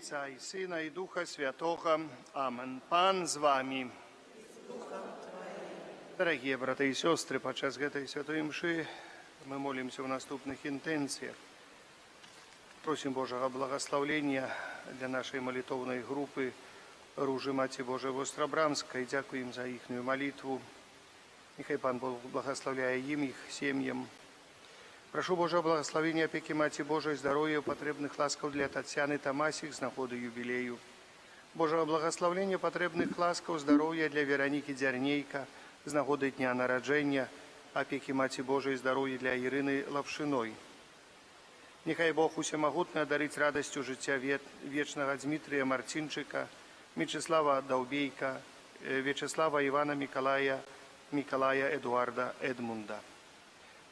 Отца и Сына и Духа Святого. Амен. Пан з вами. Дорогие браты и сестры, подчас этой святой мши мы молимся в наступных интенциях. Просим Божьего благословения для нашей молитвенной группы Ружи Мати Божией Вострабрамской. Дякуем за их молитву. Нехай Пан Бог благословляя им, их семьям. Прошу Божьего благословения, опеки Мати Божией, здоровья, потребных ласков для Татьяны Тамасик з нагоди юбилею. Божьего благословения, потребных ласков, здоровья для Вероники Дярнейка з нагоди дня народження, опеки Мати Божией, здоровья для Ірини Лапшиной. Нехай Бог усемогутний одарить радостью життя вечного Дмитрия Марцинчика, Мечислава Довбейка, Вячеслава Ивана Миколая Эдуарда Эдмунда.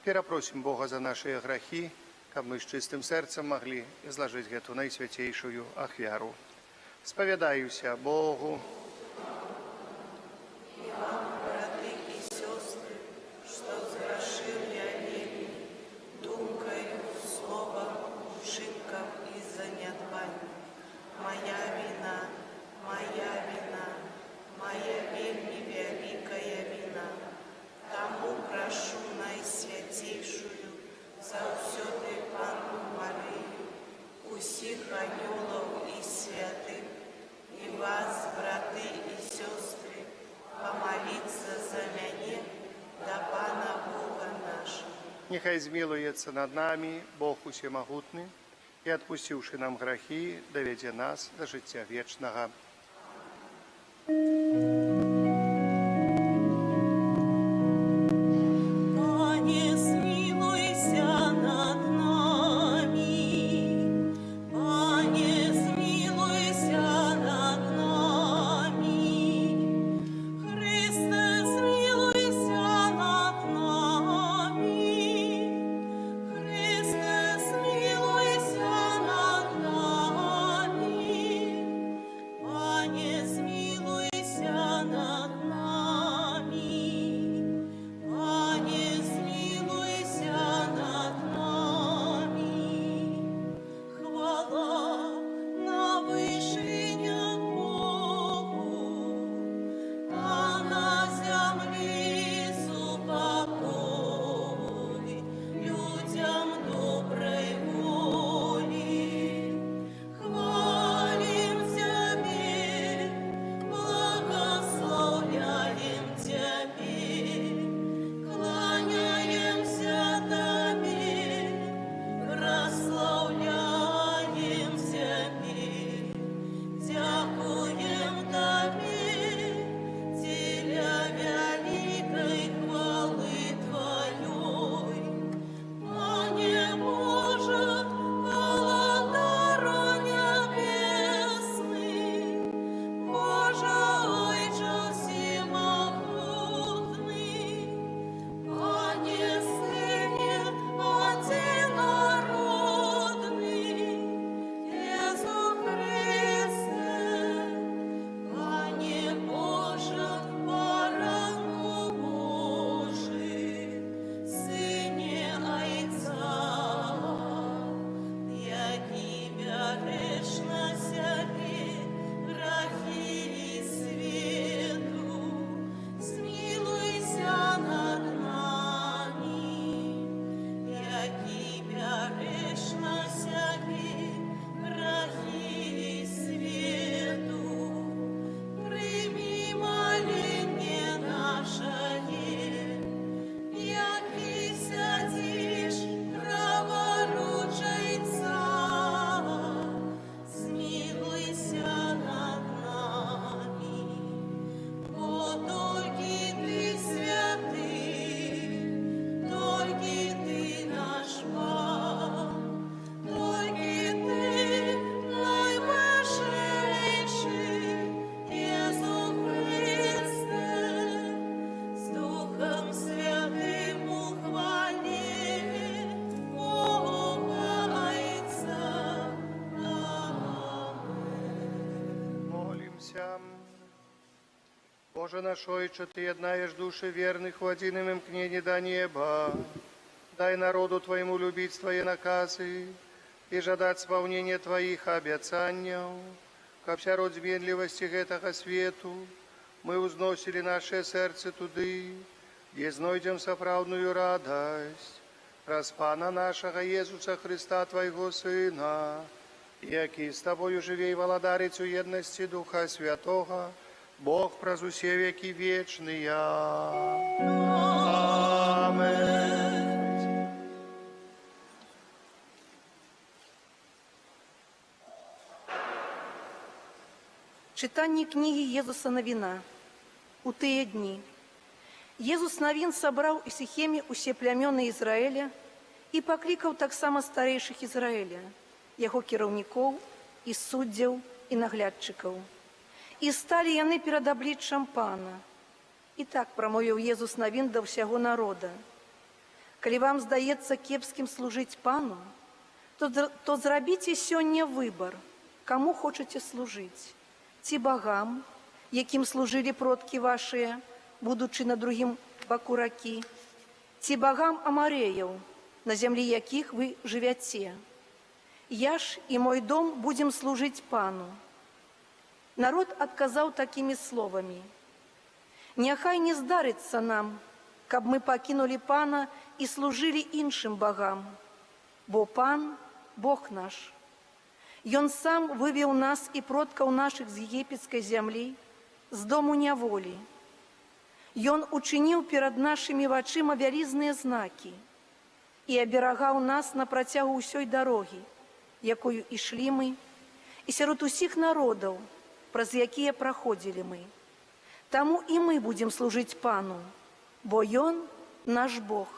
Перепросим Бога за наши грехи, как мы с чистым сердцем могли изложить эту наисвятейшую ахвяру. Споведаюся Богу. И вам, браты и сестры, что зграшив я вельми, думкою, словом, ошибком и занятванием. Моя вина, вельми великая вина. Тому прошу найсвятейшую, завсёды Панну Марию, усіх ангелов и святых, и вас, браты и сестры, помолиться за меня, да Пана Бога нашего. Нехай змилуется над нами Бог усемогутный, и, отпустивший нам грехи, доведе нас до життя вечного. Боже наш Отче, Ты однаешь души верных в один имкнение до неба. Дай народу Твоему любить Твои наказы, и жадать исполнения Твоих обетаний, ко вся род зменливости гэтага свету, мы узносили наше сердце туды, где знойдем сапраўдную радость, праз Пана нашего Иисуса Христа, Твоего Сына, який с Тобою живей владарицу едности Духа Святого, Бог праз усе веки вечные. Аминь. Читание книги Езуса Навина. У тыя дні Езус Навін сабраў у Сіхеме усе плямёны Ізраіля і паклікаў таксама старэйшых Ізраіля, яго кіраўнікоў і суддзяў і наглядчыкаў. І сталі яны перад абліччам Пана. І так прамовіў Езус Навін да ўсяго народа: калі вам здаецца кепскім служыць Пану, то зрабіце сёння выбар, каму хочаце служыць: ці багам, якім служылі продкі вашыя, будучы на другім баку ракі, ці багам амарэяў, на зямлі якіх вы жывяце. Я ж і мой дом будзем служыць Пану. Народ адказаў такімі словамі: няхай не здарыцца нам, каб мы пакінулі Пана і служылі іншым багам, бо Пан – Бог наш. Ён сам вывеў нас і продкаў нашых з егіпецкай зямлі, з дому няволі. Ён учыніў перад нашымі вачыма вялізныя знакі і аберагаў нас на працягу ўсёй дарогі, якою ішлі мы, і сярод усіх народаў, праз якія праходзілі мы. Таму і мы будзем служыць Пану, бо Ён наш Бог.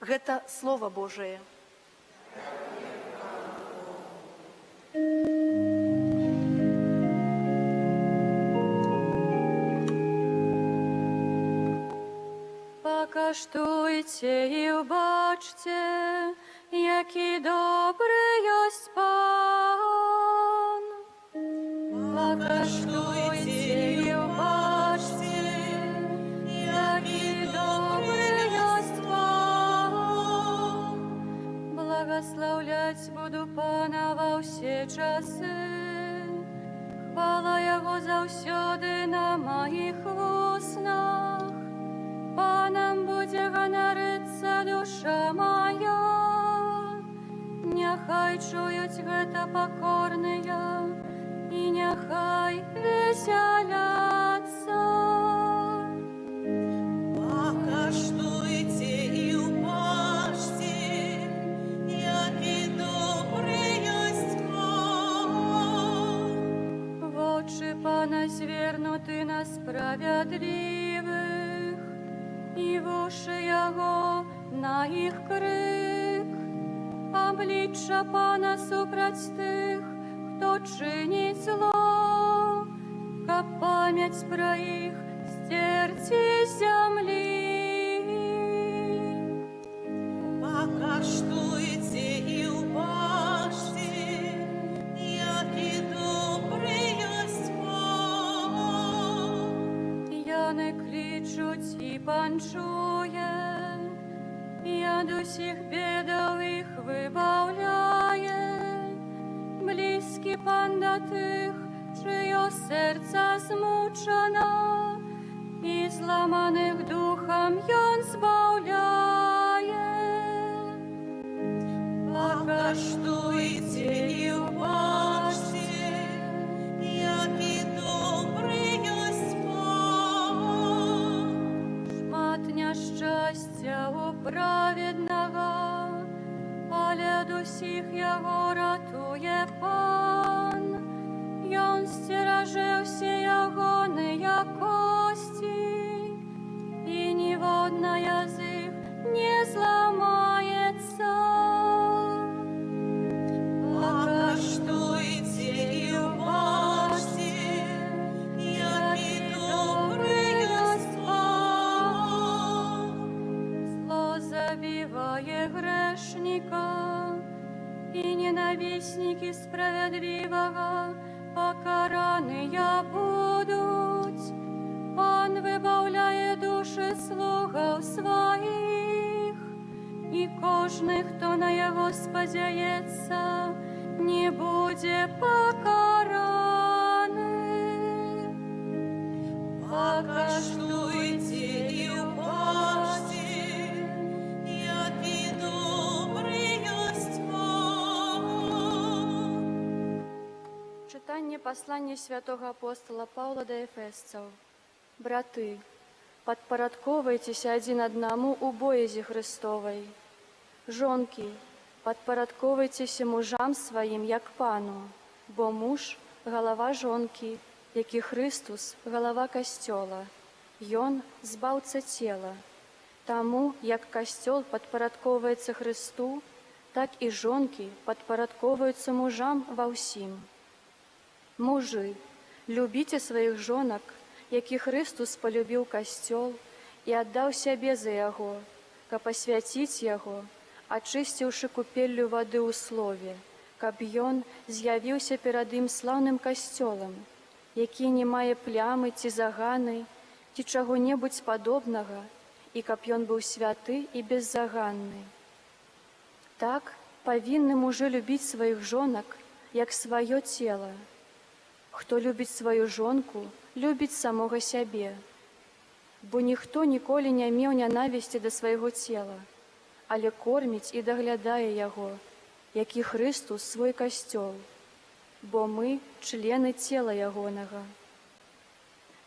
Гэта Слова Божае. Пакаштуйце і ўбачце, які добры ёсць Пан. Пакаштуйце і ўбачце, які добры ёсць Пан. Благаслаўляць буду Пана ва ўсе часы, хвала Яго заўсёды на маіх вуснах. Панам будзе ганарыцца душа моя, няхай чуюць гэта пакорныя і няхай весяляцца. Пакаштуйце і ўбачце, які добры ёсць Пан. Вочы Пана звернуты на справядлівых, і вушы Яго на іх крык. Аблічча Пана супраць тых, хто чыніць зло, каб памяць пра іх сцерці з зямлі. Пакаштуйце і ўбачце, які добры ёсць Пан. Яны клічуць, і Пан чуе, і ад усіх бедаў іх выбаўляе. Блізкі Пан да тых, чыё сэрца змучана, і зламаных духам Ён збаўляе. Пакаштуйце і ўбачце, які добры ёсць Пан. Шмат няшчасця у праведнага, але ад усіх яго ратуе Пан. Ён сцеражэ ўсе ягоныя косці, і ніводная з іх не зламаецца. Пакаштуйце і ўбачце, які добры ёсць Пан. Зло забівае грэшніка, і ненавіснікі справядлівага пакараныя будуць. Пан выбаўляе душы слугаў сваіх, і кожны, хто на яго спадзяецца, послание святого апостола Павла до Ефесцев. Браты, подпорядковайтесь один одному у боязи Христовой. Жонки, подпорядковайтесь мужам своим, як пану, бо муж – голова жонки, як і Христос – голова костела. Ён – збаўца тела. Таму, як костел подпорядковується Христу, так і жонки подпорядковуються мужам во всім. Мужи, любите своих жонок, як і Христос полюбив костел і віддав себе за його, каб освятить його, очистивши купеллю воды у слове, каб ён з'явився перед ім славним костелом, який не має плями ці загани, ці чого-небудь подобного, і каб ён быў святы і беззаганны. Так павінны мужы любіць сваіх жонак, як сваё цела. Хто любіць сваю жонку, любіць самога сябе. Бо ніхто ніколі не меў нянавісці да свайго цела, але корміць і даглядае яго, як і Христос свой касцёл, бо мы члены цела ягонага.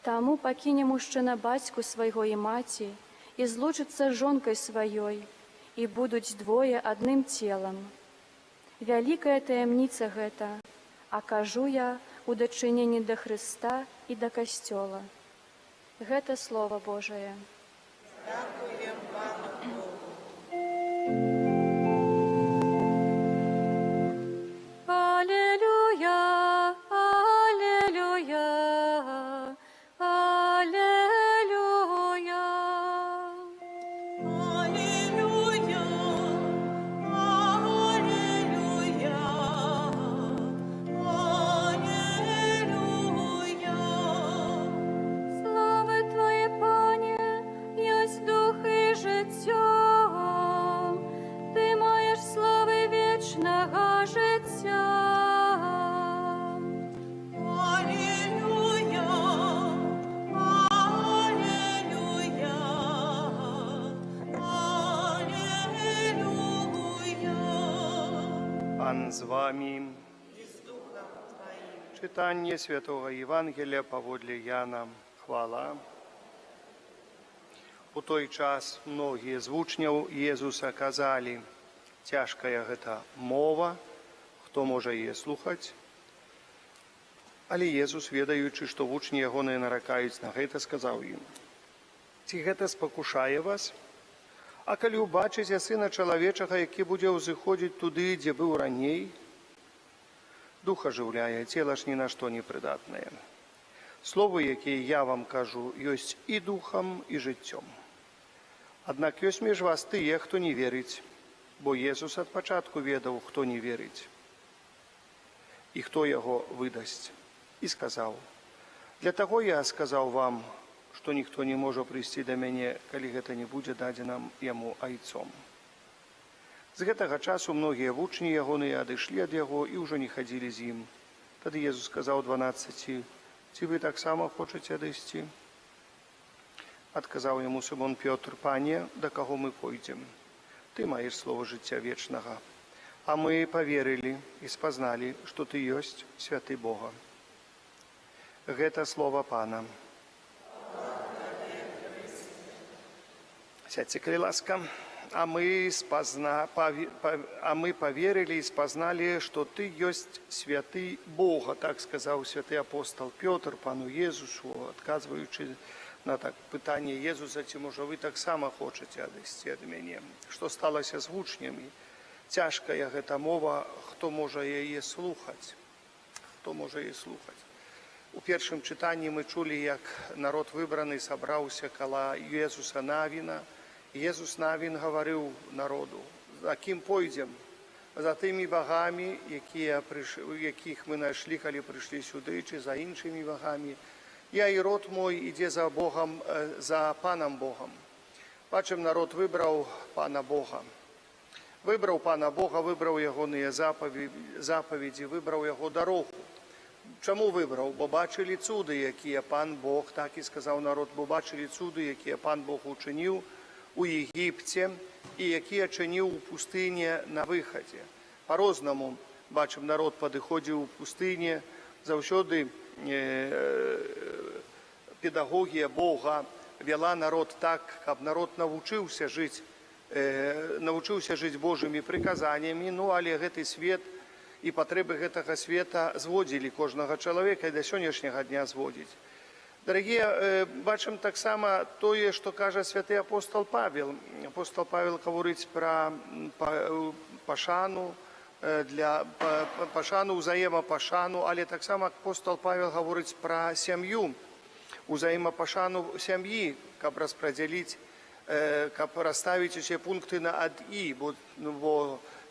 Таму пакіне мужчына бацьку свайго і маці, і злучыцца з жонкай сваёй, і будуць двое адным целам. Вялікая таямніца гэта, а кажу я у дачыненні да Хрыста і да касцёла. Гэта Слово Божае. Дякуем Пану Богу. Аллилуйя, аллилуйя, аллилуйя. Аллилуйя, аллилуйя, аллилуйя. Слава Твоє, Пане, єсть дух і життя. Ти маєш слави вічного життя. Аллилуйя, аллилуйя, аллилуйя. Пан з вами. Читання Святого Євангелія паводле Яна. Хвала. У той час многія з вучняў Езуса казалі: «Цяжкая гэта мова, хто можа яе слухаць?» Але Езус, ведаючы, што вучні ягоныя наракаюць на гэта, сказаў ім: «Ці гэта спакушае вас? А калі ўбачыце Сына Чалавечага, які будзе ўзыходзіць туды, дзе быў раней? Дух ажыўляе, цела ж ні на што не прыдатнае. Словы, якія я вам кажу, ёсць і духам, і жыццём. Аднак ёсць між вас тыя, хто не верыць, бо Езус ад пачатку ведаў, хто не верыць, і хто яго выдасць. І сказаў: «Для таго я сказаў вам, што ніхто не можа прыйсці да мяне, калі гэта не будзе дадзена яму айцом». З гэтага часу многія вучні ягоныя адышлі ад яго і ўжо не хадзілі з ім. Тады Езус сказаў 12: «Ці вы таксама хочаце адысці?» Адказаў яму Сымон Пётр: «Пане, да каго мы пойдзем? Ты маеш слова жыцця вечнага. А мы паверылі і спазналі, што ты ёсць святы Бога». Гэта слова Пана. Сядьце, калі ласка. А мы паверылі і спазналі, што ты ёсць святы Бога, так сказаў святы апостол Пётр пану Езусу, адказваючы на пытанне Езуса: «Ці можа вы таксама хочаце адысці ад мяне?» Што сталася з вучнямі? Цяжкая гэта мова, хто можа яе слухаць? Хто можа яе слухаць? У першым чытанні мы чулі, як народ выбраны сабраўся каля Езуса Навіна. Езус Навін гаварыў народу: «За кім пойдзем? За тымі багамі, якіх мы знайшлі, калі прыйшлі сюды, ці за іншымі багамі? Я і род мой ідзе за Богом, за Панам Богом». Бачым, народ выбраў Пана Бога. Выбраў Пана Бога, выбраў ягоныя запаведзі, выбраў яго дарогу. Чаму выбраў? Бо бачылі цуды, якія Пан Бог, так і сказаў народ, бо бачылі цуды, якія Пан Бог учыніў у Егіпце і якія чыніў у пустыне на выхадзе. Па-рознаму, бачым, народ падыходзіў у пустыне, заўсёды педагогія Бога вела народ так, каб народ навучыўся жыць Божымі прыказаннямі, ну але гэты свет і патрэбы гэтага света зводзілі кожнага чалавека і да сённяшняга дня зводзіць. Дарагія, бачым таксама тое, што кажа святы апостол Павел. Апостол Павел гаворыць пра пашану, ўзаемапашану, але таксама апостол Павел гаворыць пра сям'ю, узаемапашану сям'і, каб распрадзяліць, каб расставіць усе пункты на ад і, бо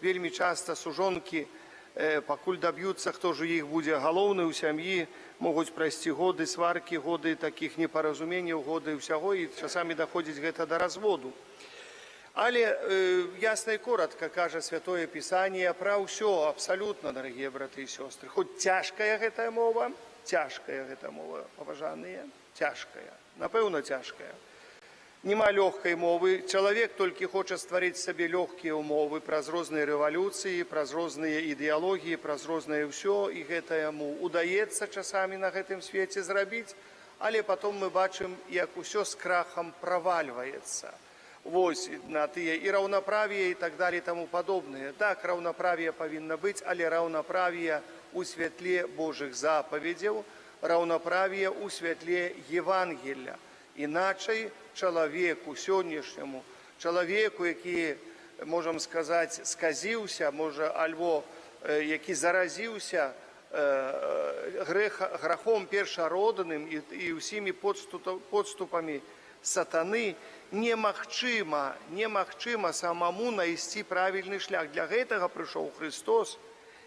вельмі часта сужонкі, пакуль даб'юцца, хто ж у іх будзе галоўны ў сям'і, могуць прайсці годы сваркі, годы такіх непаразуменняў, годы ўсяго, і часамі даходзіць гэта да разводу. Але ясна і коротка кажа Святое Пісанне пра ўсё абсалютна, дарагія браты і сёстры. Хоць цяжкая гэтая мова, паважаныя, цяжкая, напэўна цяжкая. Нема лёгкай мовы, чалавек толькі хоча стварыць сабе лёгкія ўмовы праз розныя рэвалюцыі, праз розныя ідэалогіі, праз рознае ўсё, і гэта яму удаецца часамі на гэтым свеце зрабіць, але потом мы бачым, як усё з крахам правальваецца. Вось на тыя і раўнаправія і так далее, таму падобныя. Так, раўнаправія павінна быць, але раўнаправія у святле Божых запаведзяў, раўнаправія у святле Евангелля. Іначай чалавеку сённяшняму, чалавеку, які, можам сказаць, сказіўся, можа, альбо які заразіўся грахом першародным і ўсімі подступамі сатаны, немагчыма самому найсці правільны шлях. Для гэтага прыйшоў Христос,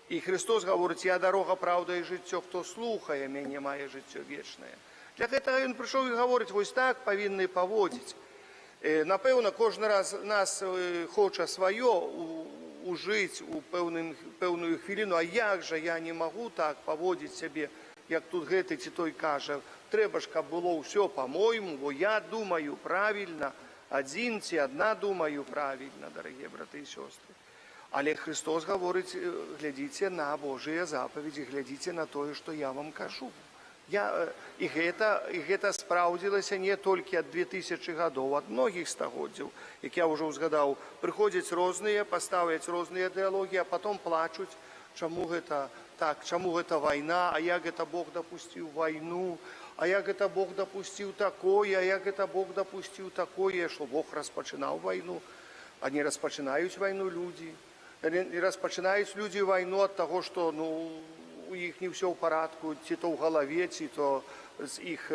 і Христос гаворыць: «Я дарога, праўда і жыццё, хто слухае мяне, мае жыццё вечнае». Для гэтага ён прыйшоў і гаворыць: вось так павінны паводзіць. Напэўна, кожны раз нас хоча сваё ужыць у пэўную хвіліну, а як жа я не магу так паводзіць сябе, як тут гэты ці той кажа. Трэба ж, каб было ўсё па-мойму, бо я думаю правільна, адзін ці адна думаю правільна, дарагія браты і сёстры. Але Христос гаворыць: глядзіце на Божыя запаведзі, глядзіце на тое, што я вам кажу. І гэта спраўдзілася не толькі ад 2000 гадоў, ад многіх стагоддзяў, як я ўжо ўзгадаў. Прыходзяць розныя, паставяць розныя ідэалогіі, а потом плачуць, чаму гэта так, чаму гэта вайна, а як гэта Бог дапусціў вайну, а як гэта Бог дапусціў такое, а як гэта Бог дапусціў такое, што Бог распачынаў вайну, а не распачынаюць вайну людзі. Не распачынаюць людзі вайну ад таго, што у іх не ўсё ў парадку, ці то ў галаве, ці то з іх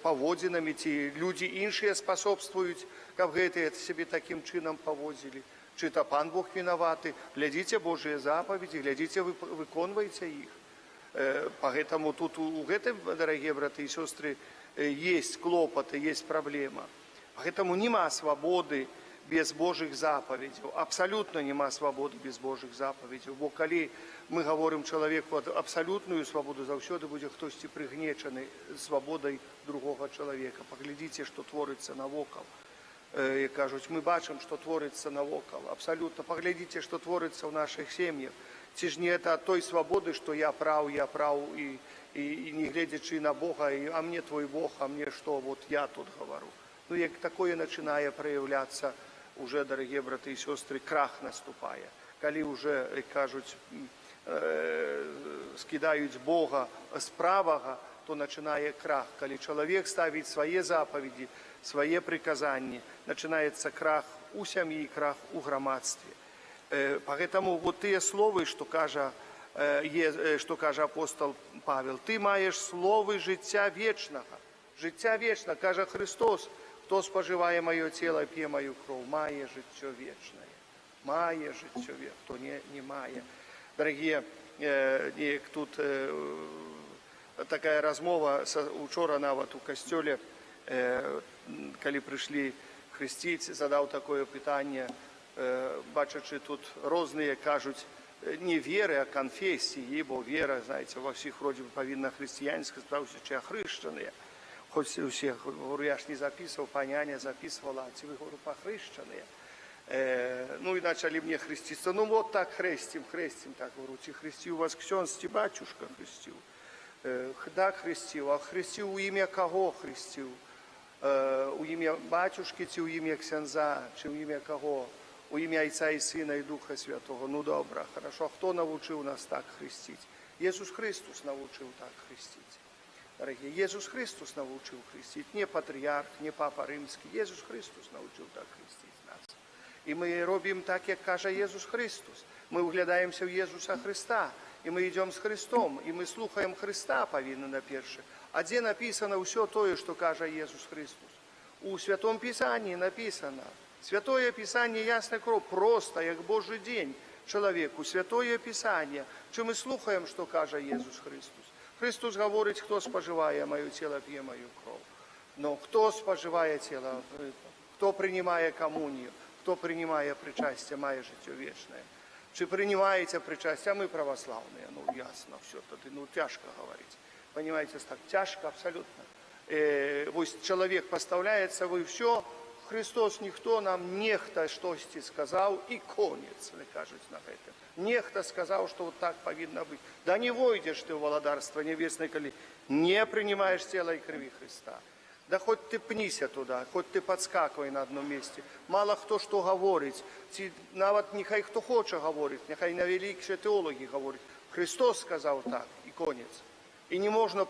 паводзінамі, ці людзі іншыя спасобствуюць, каб гэтыя сябе такім чынам паводзілі. Чы то Пан Бог вінаваты. Глядзіце Божыя запаведзі, глядзіце, выконвайце іх. Пагэтаму тут у гэтым, дарагія браты і сёстры, ёсць клопаты, ёсць праблема. Пагэтаму нема свабоды без Божых запаведзяў. Абсалютна няма свабоды без Божых запаведзяў. Бо калі мы гаворым чалавеку абсалютную свабоду, заўсёды будзе хтосьці прыгнечаны свабодай другога чалавека. Паглядзіце, што творыцца навокал. І кажуць, мы бачым, што творыцца навокал. Абсалютна. Паглядзіце, што творыцца ў нашых сем'ях. Ці ж не это ад той свабоды, што я праў, і не гледзячы на Бога, а мне твой Бог, а мне што, вот я тут гавару. Як такое начинае праяўляцца, уже, дарагія браты і сёстры, крах наступае. Калі уже, кажуць, скідаюць Бога з правага, то начинае крах. Калі чалавек ставіць свае запаведзі, свае прыказанні, начинаецца крах у сям'і, крах у грамадстве. Пагэтаму вот тыя словы, што кажа апостол Павел: ты маеш словы жыцця вечнага. Жыцця вечна, кажа Христос: хто спажывае маё цела, п'е маю кроў, мае жыццё вечнае. Мае жыццё вечнае, хто не мае. Дарагія, неяк тут такая размова учора нават у касцёле, калі прыйшлі хрысціць, задаў такое пытанне, бачачы тут розныя кажуць не веры, а канфесіі, бо вера, знаеце, ва ўсіх вроде павінна хрысціянская, спраўся, чи ахрышчаныя. Хоць усе, говорю, я ж не записывал, паняня записывала, а ці вы, говорю, похрещенные. Ну и начали мне хреститься. Ну вот так хрестим, так, говорю, ці хрестил вас ксёнз, ці батюшка хрестил. Да, хрестил, а хрестил у ім'я кого хрестил? У ім'я батюшки чи у ім'я ксяндза, чи у ім'я кого? У ім'я Отця і Сина і Духа Святого. Ну добре, хорошо. А хто навчив нас так хрестити? Ісус Христос навчив так хрестити. Дорогие, Иисус Христос научил хрестить, не патриарх, не Папа Римский. Иисус Христос научил так хрестить нас. І ми робимо так, як каже Ісус Христос. Ми вглядаємося в Ісуса Христа, і ми йдемо з Христом, і ми слухаємо Христа, повинні наперше. А де написано все те, що каже Ісус Христос? У Святому Писанні написано. Святое Писание ясно кров, просто, як Божий день чоловіку. Святое Писання. Чи ми слухаємо, що каже Ісус Христос? Христос говорить, хто споживає моє тіло, п'є мою кров. Но хто споживає тіло, хто приймає комунію, хто приймає причастя, має життя вічне. Чи приймаєте причастя? Ми православні. Ну, ясно, все, ну, тяжко говорити. Понимаете, так тяжко абсолютно. Ось чоловік поставляється, ви все, Христос ніхто нам нехто щось сказав, і конець, не кажуть на це. Нехто сказав, що вот так повинно бути. Да не войдеш ти в володарство небесне, коли не приймаєш тіла і крові Христа. Да хоч ти пнися туди, хоч ти підскакуй на одному місці. Мало хто що говорить. Навіть нехай хто хоче говорить, нехай найвеликші теологи говорять. Христос сказав так, і конець. І не можна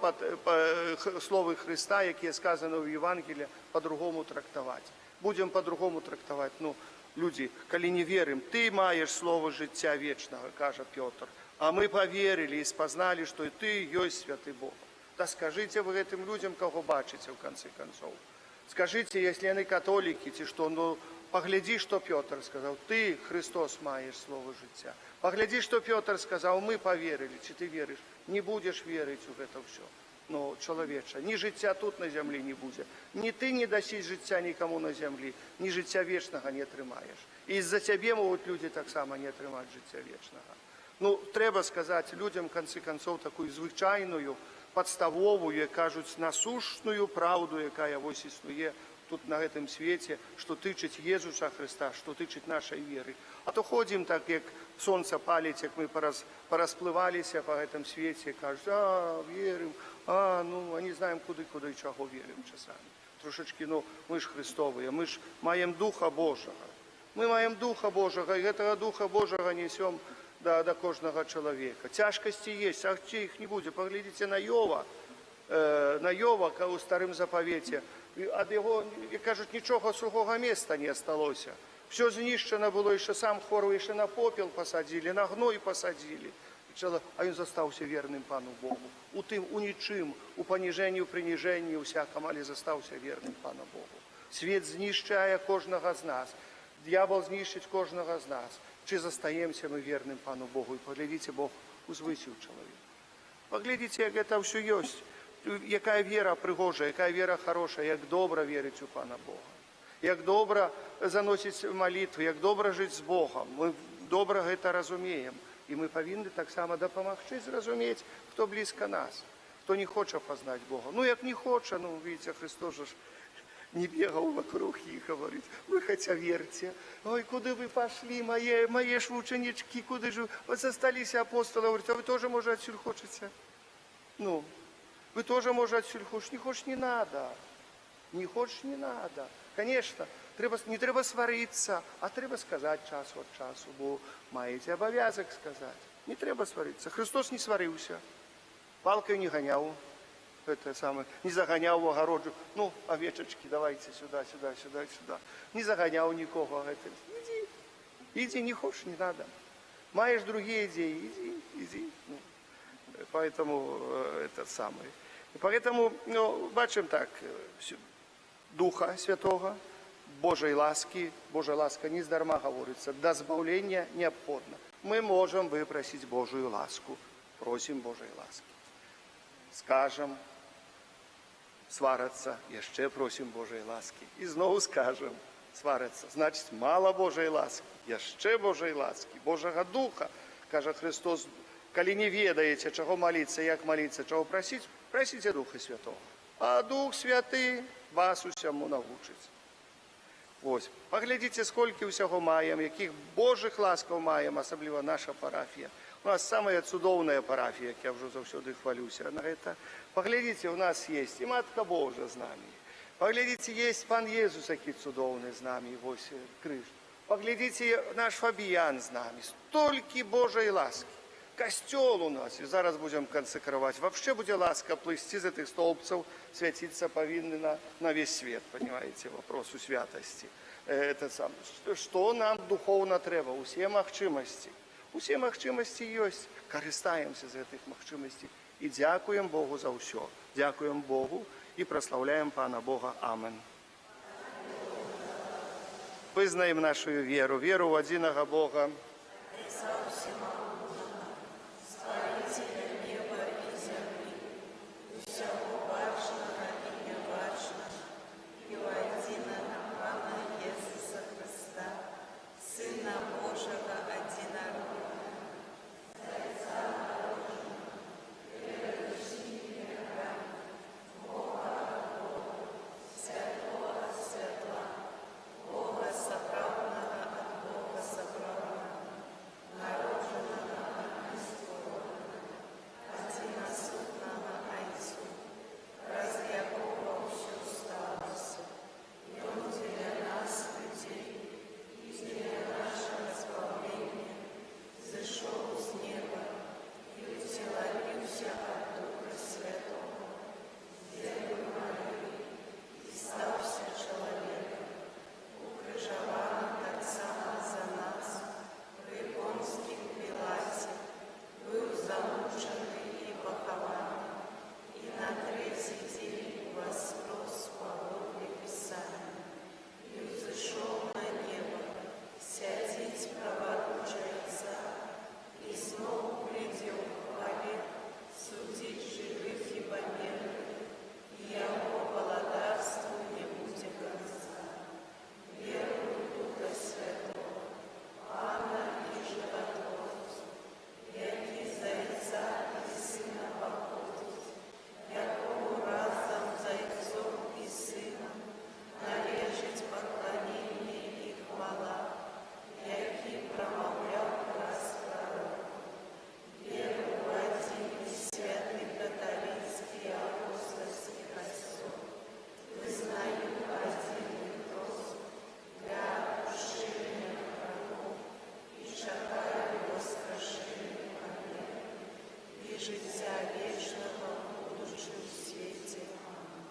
слово Христа, яке сказано в Євангелії, по-другому трактувати. Будемо по-другому трактувати. Ну, люди, коли не віримо, ти маєш слово життя вічного, каже Петр. А ми повірили і спознали, що і ти є святий Бог. Да скажите вы этим людям, кого бачите, в конце концов. Скажите, если они католики, ті що, ну, погляди, що Петр сказав. Ти, Христос, маєш слово життя. Погляди, що Петр сказав, ми повірили, чи ти віриш. Не будеш вірити в це все. Ну, чоловіче, ні життя тут на землі не буде. Ні ти не дасиш життя нікому на землі, ні життя вічного не тримаєш. І із-за тебе можуть люди так само не тримати життя вічного. Ну, треба сказати людям, в конце концов, таку звичайну, подставову, як кажуть, насущную правду, яка ось існує тут на цьому світі, що тичить Ісуса Христа, що тичить нашої віри. А то ходимо так, як сонце палить, як ми порозпливалися по цьому світі, кажуть, віримо, ну, не знаємо, куди і чого віримо часами. Трошечки, ну, ми ж Христові, ми ж маємо Духа Божого. Ми маємо Духа Божого, і цього Духа Божого несемо до кожного чоловіка. Тяжкості є, а їх не буде. Поглядите на Йова у Старому Заповіті. Від його, як кажуть, нічого сухого міста не залишилося. Все знищено було, і ще сам хворий, ще на попіл посадили, на гной посадили. А він залишився вірним Пану Богу. У нічим, у поніженні, у приниженні, у всякому, але залишився вірним Пану Богу. Світ знищає кожного з нас. Дьявол знищить кожного з нас. Чи зостаємося ми вірним Пану Богу? І поглядите, Бог узвисив чоловіка. Поглядите, як це все є. Яка віра пригожа, яка віра хороша, як добре вірить у Пана Бога. Як добре заносить молитву, як добре жити з Богом. Ми добре це розуміємо. І ми повинні так само допомогти зрозуміти, хто близько нас, хто не хоче познати Бога. Ну, як не хоче, ну, видите, Христос же не бегал вокруг и говорит, вы хотя верьте, ой, куда вы пошли, мои ж ученички, куда же, вот остались апостолы, говорит, а вы тоже, может, отсюда хочете? Ну, вы тоже, может, отсюда хочешь, не хочешь, не надо, не хочешь, не надо. Конечно, не треба свариться, а треба сказати час від часу, бо маєте обов'язок сказати. Не треба сваритися. Христос не сварився, палкою не ганяв. Это самое, не загонял в огороду, ну, овечечки, давайте сюда, сюда, сюда, сюда. Не загонял никого. Иди, не хочешь, не надо. Маешь другие идеи, иди. Ну, поэтому это самое. Поэтому, ну, бачим так, Духа Святого, Божьей ласки, Божья ласка не здарма говорится, до збавления необходимо. Мы можем выпросить Божию ласку, просим Божьей ласки. Скажем, свараться, ще просим Божої ласки. І знову скажем, свариться. Значить, мало Божої ласки, ще Божої ласки, Божого Духа. Каже Христос, коли не ведаєте, чого молитися, як молитися, чого просити, просите Духа Святого. А Дух Святий вас усьому навчить. Ось, поглядіть, скільки всього маємо, яких Божих ласків маємо, особливо наша парафія. У нас самая цудоўная парафія, як я ўжо заўсёды хвалюся на гэта. Паглядзіце, у нас есть і Матка Божа з намі. Паглядзіце, есть Пан Езус, які цудоўны з намі, вось крыж. Паглядзіце, наш Фабіян з намі. Столькі Божай ласкі. Касцёл у нас, і зараз будзем кансекраваць. Вообще будзе ласка плысці з гэтых столбцаў, свяціцца павінны на весь свет, понимаете, вопрос у святасці. Што нам духоўна трэба? Усе магчымасці. Усе магчымасці ёсць. Карыстаемся з гэтых магчымасцей і дзякуем Богу за ўсё. Дзякуем Богу і праслаўляем Пана Бога. Амен. Вызнаем нашу веру, веру ў адзінага Бога.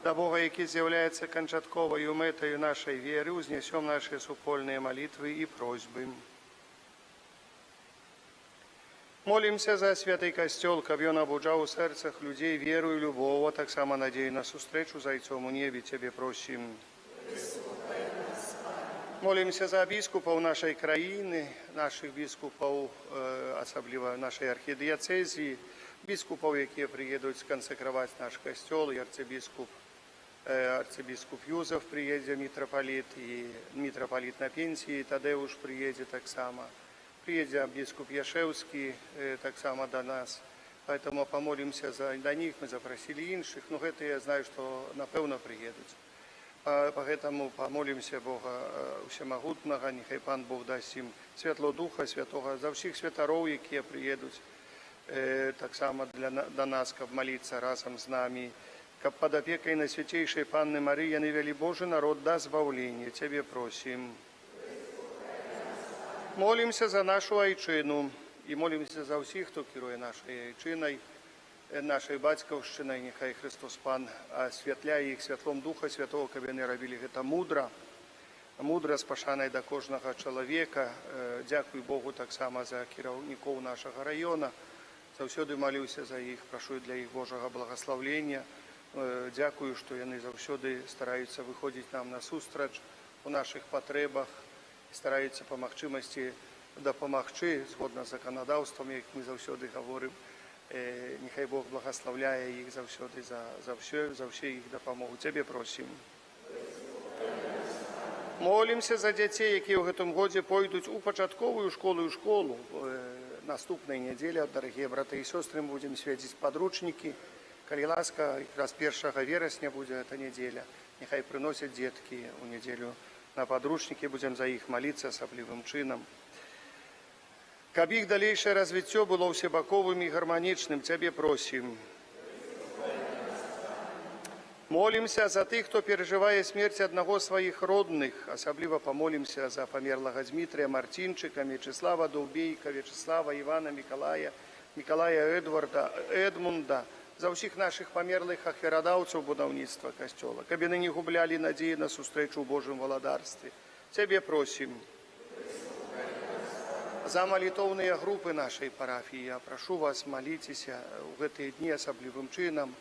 Да Бога, які з'являецца канчатковаю мэтаю нашай веры, узнесем наши супольныя молитвы і просьбы. Молимся за святый касцёл, каб ён абуджаў у сэрцах людзей веру і любоў, а таксама надзею на сустрэчу зайцом у небе, Цябе просім. Молимся за біскупаў нашай краіны, наших біскупаў, асабліва нашай архідыяцэзіі, біскупаў, якія прыедуць скансекраваць наш касцёл, і арцыбіскуп Юзеф приедзе, митрополит, и митрополит на пенсии, Тадеуш приедзе таксама. Приедзе біскуп Яшевский таксама до нас. Поэтому помолимся за них, мы запросили іншых, но гэта я знаю, что напэўна приедуць. Поэтому помолимся Бога Усемагутнага, нехай Пан Бог дасть им святло Духа Святого, за всіх святароў, якія приедуць таксама до нас, каб молиться разом с нами. Каб под опекой Найсвятейшей Панны Марии яны вели Божий народ до збавления. Тебе просим. Молимся за нашу айчыну и молимся за всех, кто кіруе нашей айчынай, нашей бацькаўшчынай. Нехай Христос Пан освятляе их святлом Духа Святого, каб яны рабілі гэта мудра з пашанай да кожнага чалавека. Дзякуй Богу таксама за кіраўнікоў нашага района. Заўсёды молюся за іх, прашу для іх Божага благословлення. Дзякую, што яны заўсёды стараюцца выходзіць нам на сустрач у наших патрэбах, стараюцца па магчымасці дапамагчы згодна з заканадаўствам, як мы заўсёды гаворым. Нехай Бог благословляе іх заўсёды за ўсе іх дапамогу. Цябе просім. Молімся за дзяцей, якія ў гэтым годзе пойдуць у пачатковую школу і школу. Наступнай нядзелі, дарагія браты і сёстры, мы будзем свяціць падручнікі. Калі ласка, якраз 1 верасня будзе эта нядзеля. Нехай прыносяць дзеткі ў нядзелю на падручнікі, будзем за іх маліцца асаблівым чынам. Каб іх далейшае развіццё было ўсебаковым і гарманічным, цябе просім. Молімся за тых, хто перажывае смерць аднаго з сваіх родных. Асабліва памолімся за памерлага Дмітрыя Марцінчыка, Мечыслава Даўбейка, Вячеслава, Івана, Мікалая Эдмунда, за ўсіх нашых памерлых ахвярадаўцаў будаўніцтва касцёла, каб яны не гублялі надзеі на сустрэчу ў Божым валадарстве. Цябе просім. За малітоўныя групы нашай парафіі я прашу вас, маліцеся ў гэтыя дні асаблівым чынам.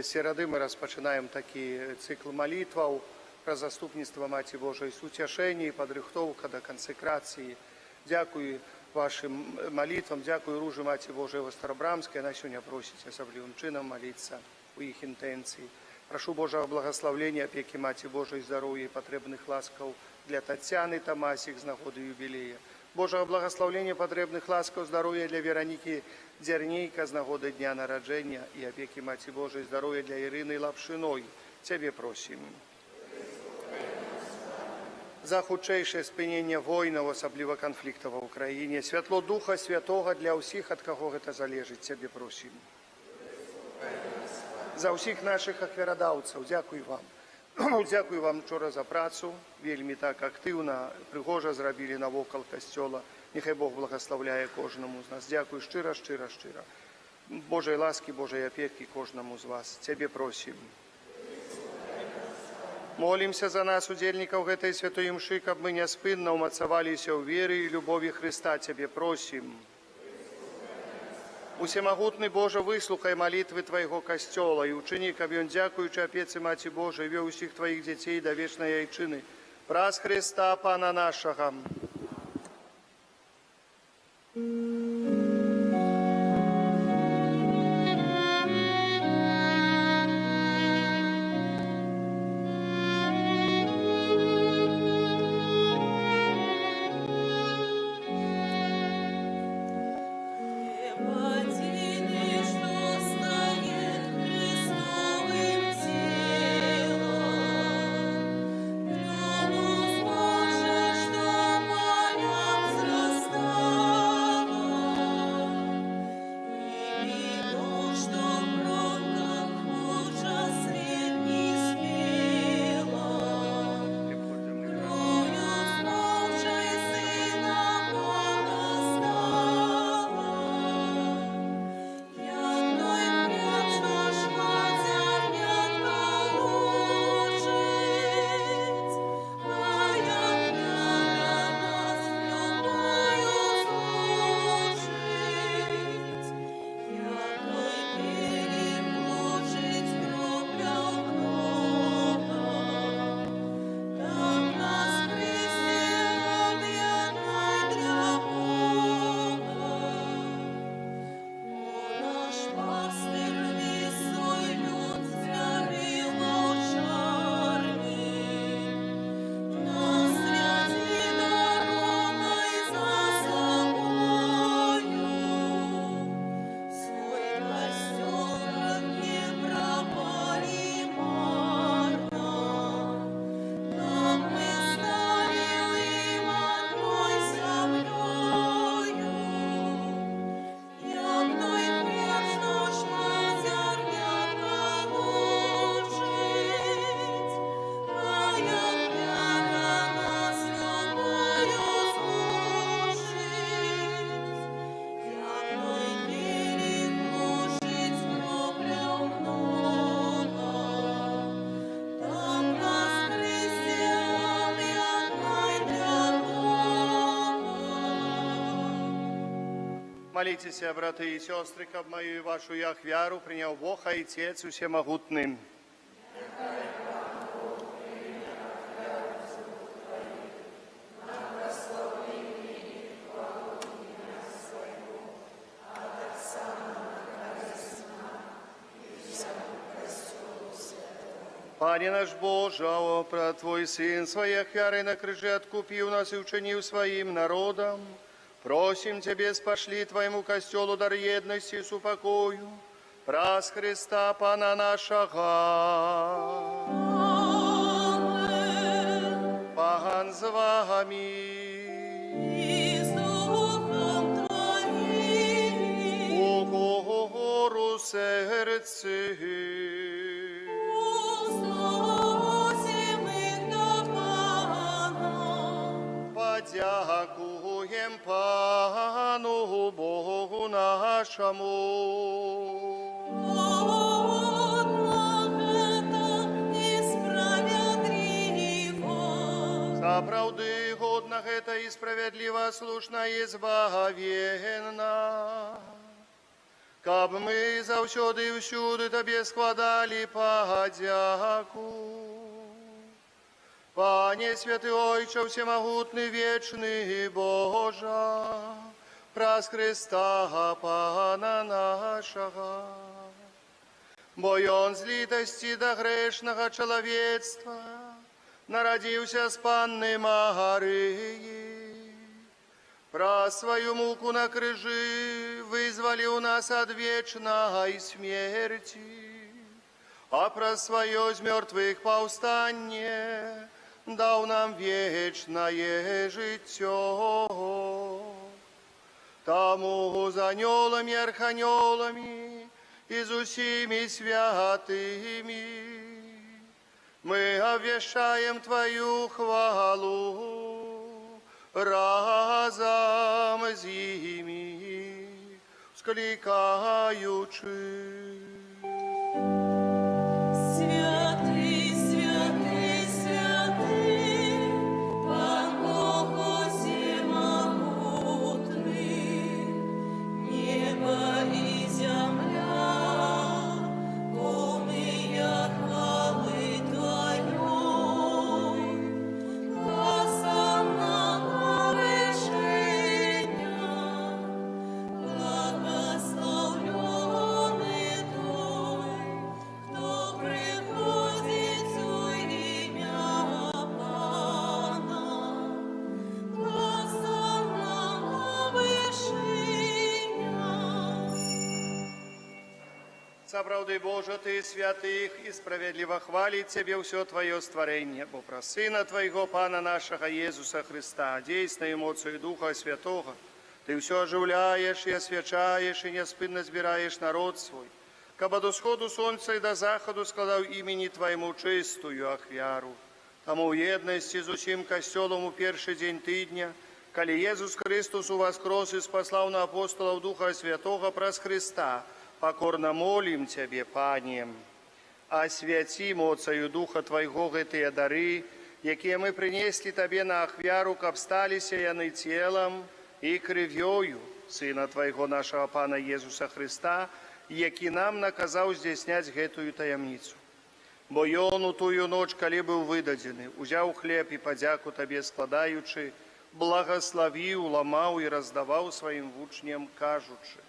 Серады мы распачынаем такі цыкл малітваў пра заступніцтва Маці Божай суцяшэння і падрыхтоўка да кансекрацыі. Дзякуй вашым малітвам, дзякуй ружы Маці Божай Вастарабрамскай. Яна сёння просіць асаблівым чынам маліцца ў іх інтэнцыі. Прашу Божага благаслаўлення, апекі Маці Божай, здароўя і патрэбных ласкаў для Тацяны Тамасік з нагоды юбілея. Божага благаслаўлення, патрэбных ласкаў, здароўя для Веранікі Дзярнейка з нагоды дня нараджэння і апекі Маці Божай, здароўя для Ірыны Лапшыной. Цябе просім. За хутчэйшае спыненне войнаў, асабліва канфліктаў ва ўкраіне, святло Духа Святога для ўсіх, ад каго гэта залежыць, цябе просім. За ўсіх нашых ахвярадаўцаў, дзякуй вам. Дзякуй вам учора за працу, вельмі так актыўна, прыгожа зрабілі навокал касцёла. Няхай Бог благаслаўляе кожнаму з нас. Дзякуй шчыра. Божай ласкі, Божай апекі кожнаму з вас. Цябе просім. Молімся за нас, удзельнікаў гэтай святой імшы, каб мы няспынна ўмацаваліся ў веры і любові Хрыста. Цябе просім. Усемагутны Божа, выслухай малітвы Твайго касцёла і ўчыні, каб ён, дзякуючы апецы Маці Божай, вёў усіх Тваіх дзяцей да вечнай айчыны. Праз Хрыста, Пана нашага. Молитеся, браты и сестры, каб мою и вашу ахвяру принял Бог, Отец Всемогутный. Пане наш Боже, про Твой Сын своей ахвярой на крыже откупил нас и учинил своим народом. Просим Тебе, спошли Твоему костелу дар едности с упокою, праз Христа Пана нашего. Amen. Паган з вами. И с духом серці. Возносим до Пана. Подякуєм Пану Богу нашому. За правды годна гэта і справядліва, слушна і збавенна. Каб мы заўсёды і ўсюды Табе складалі падзяку. Пане святы Ойче, всемагутны вечны Божа, праз Христа Пана нашага. Бо Ён з літасці да грэшнага чалавецтва нарадзіўся з Панны Марыі. Праз сваю муку на крыжы вызваліў нас ад вечнай смерці, а праз сваё з мёртвых паўстанне даў нам вечнае жыццё. Таму з анёламі, арханёламі і з усімі святымі мы абвяшчаем Твою хвалу разом з імі, склікаючи. Святый, святый, святый, Пан Бог всемогутный, небо и земля, полные хвалы Твоей. Хосанна на вершине, благословленный Той, кто приходит в имя Пана. Хосанна на вершине. Сапраўды, Божа, Ты святых і справядліва хваліць Цябе ўсё Тваё стварэнне, бо пра Сына Твайго, Пана нашага Езуса Христа, дзейснай моцаю Духа Святога, Ты ўсё ажыўляеш і асвячаеш і няспынна збіраеш народ свой, каб ад усходу сонца і да захаду складаў імені Твайму чыстую ахвяру. Таму ў еднасці з усім касцёлам у першы дзень тыдня, калі Езус Христус уваскрос і спаслаў на апостолаў Духа Святога праз Христа, покорно молим Тебе, Пане, освяти моцаю Духа Твайго гэтыя дары, якія мы прынеслі Табе на ахвяру, каб сталіся яны целам і крывёю Сына Твайго нашага Пана Езуса Христа, які нам наказаў здзяйсняць гэтую таямніцу. Бо Ён у тую ноч, калі быў выдадзены, узяў хлеб і падзяку Табе складаючы, благаславіў, ламаў і раздаваў сваім вучням, кажучы: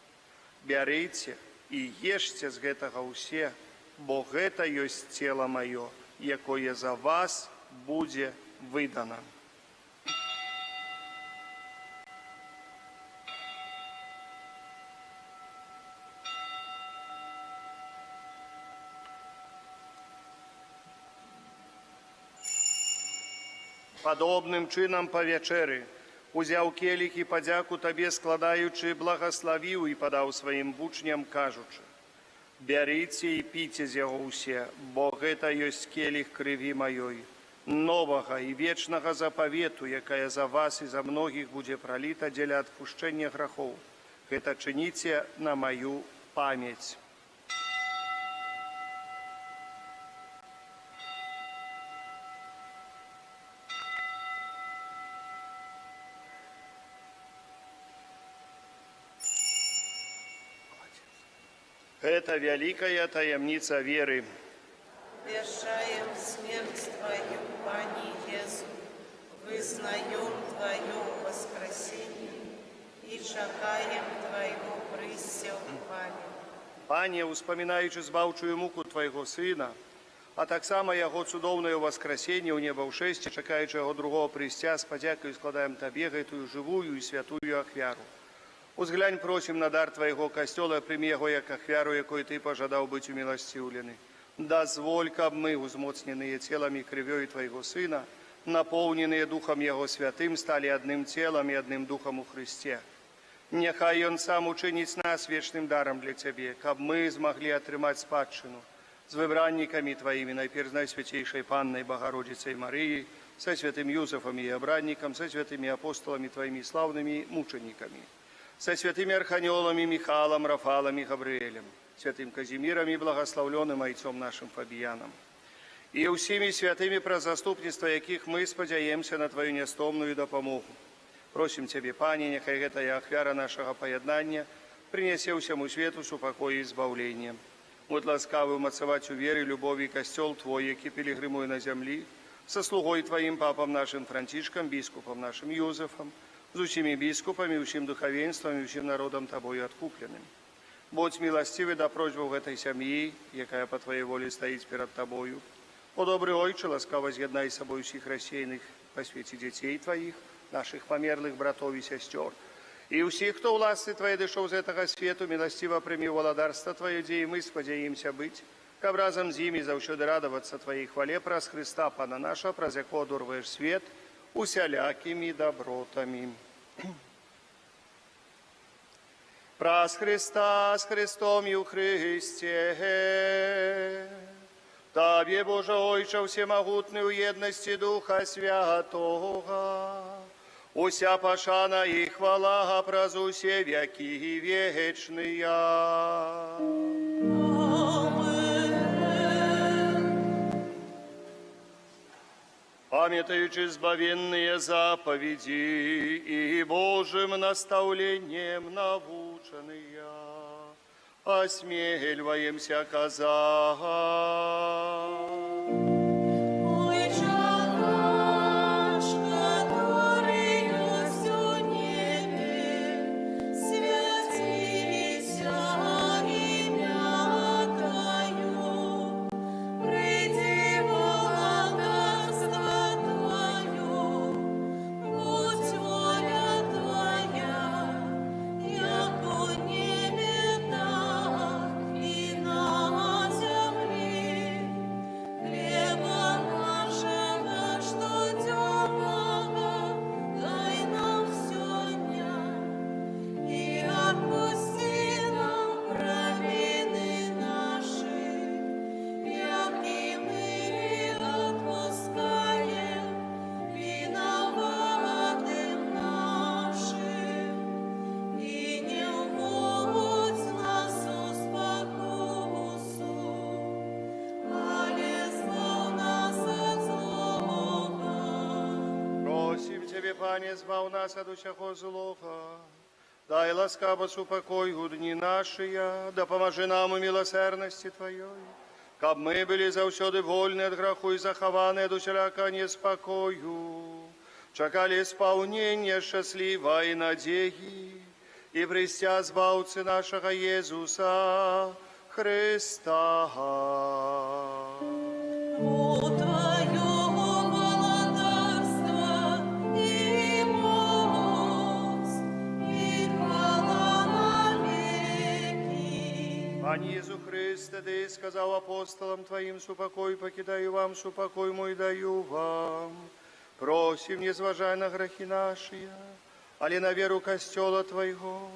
«Бярыце і ешце з гэтага ўсе, бо гэта ёсць цела маё, якое за вас будзе выдана». Падобным чынам па вячэры узяў келіх і падзяку Табе складаючы, благаславіў і падаў сваім вучням, кажучы: «Бярыце і піце з яго ўсе, бо гэта ёсць келіх крыві маёй, новага і вечнага запавету, якая за вас і за многіх будзе праліта дзеля адпушчэння грахоў. Гэта чыніце на маю памяць». Это вялікая таямніца веры. Вешаем смерть Твою, Пане Иисус, вызнаем Твое воскресение и чакаем Твоего прыся в Пане. Пане, успамінаючы збаўчую муку Твайго Сына, а таксама Яго цудоўнае воскресенне ў неба ўшэсце, чакаючы Яго другого прыйсця, з падзякаю складаем Табе гэтую жывую і святую ахвяру. Узглянь, просім, на дар Твайго касцёла, прымі яго як ахвяру, якой Ты пажадаў быць уміласціўлены. Дазволь, каб мы, узмоцненыя целам і крывёй Твайго Сына, напоўненыя Духам Яго Святым, сталі адным целам і адным Духам у Христе. Няхай Ён сам учыніць нас вечным даром для Цябе, каб мы змаглі атрымаць спадчыну з выбраннікамі Тваімі, найперш Найсвяцейшай Паннай Богородицей Марыяй, со святым Юзефом и обрадником, со святыми апостолами Твоими славными мучениками, со святыми архангелами Михаилом, Рафалом и Гавриэлем, святым Казимиром и благословленным отцом нашим Фабияном, и всеми святыми про заступництво, яких мы спадзяемся на Твою нестомную допомогу. Просим Тебе, Пане, нехай гэтая ахвяра нашего поеднания принесе всему свету супокой и избавление. Будь ласкавый умацаваць у вере, любови костел Твой, який пилигримує на землі, со слугой Твоим папом нашим Францишком, бискупом нашим Юзефом, с усими бискупами, усим духовенством и усим народом Тобою откупленным. Будь милостивый до просьбу этой семьи, якая по Твоей воле стоит перед Тобою. О добрый Ойче, ласкаво з'єднай с собой всех рассеянных по свете детей Твоих, наших померлых братов и сестер. И всех, кто власти Твоей дошел из этого свету, милостиво прими владарство Твое, где и мы сподяемся быть, каб разом з імі заўсёды радавацца Твоей хвале праз Христа, Пана наша, праз якого одурваєш свет усялякими добротами. Праз Христа, с Христом и у Христе, Табе, Боже Ойче, всемогутный у едности Духа Святого, уся пашана и хвала праз усе веки вечные. Памятаючи избавенные заповеди и Божьим наставлением наученные, осмеливаемся казать. Ойче наш, который есть у небе, святися имя Твое, приди владарство Твое, будь воля Твоя, яко в небе, так и на земле. Хлеба нашего, что темного, дай нам сегодня, и отпусти нам провины наши, яки мы отпускаем виноватым нашим, и не вводь нас в спокусу, але избав нас от злого. Просим Тебе, Пане, збав нас от усякого злого. Дай ласкаво супокой у дни наши, да поможи нам у милосердности Твоей, каб мы были завсёды вольны от греху и захованы от усяляка неспокою, чекали исполнения счастливой надеги и престя збавцы нашего Иисуса Христа. У Твоего владарства и моц, и хвала навеки. Пане Иисус Христе, Ты сказал апостолам Твоим, супокой покидаю вам, супокой мой даю вам. Просим, не зважай на грехи наши, али на веру костела Твоего,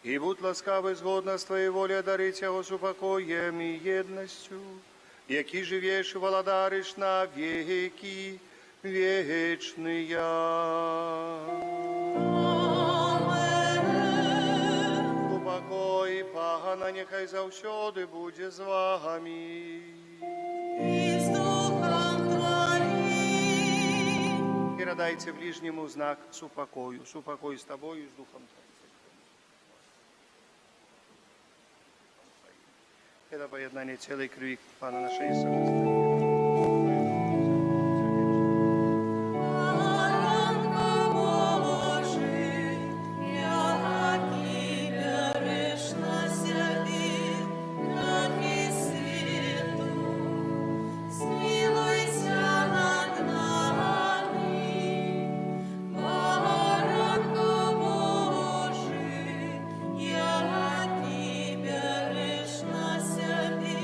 и будь ласкавый згодно с Твоей волей одарить его супокоем и едностью, які живеш и владариш на веки вечные. Амен. Упокой, Пана, нехай завсёды буде з вами. И с Духом Твоим. И радайте ближнему знак супокою. Супокой с Тобою и с Духом Твоим. Это поеднание целой крови Пана нашего Иисуса Христа. Баранка Божий, яки береш на себе грехи свету, смилуйся над нами. Баранка Божий, яки береш на себе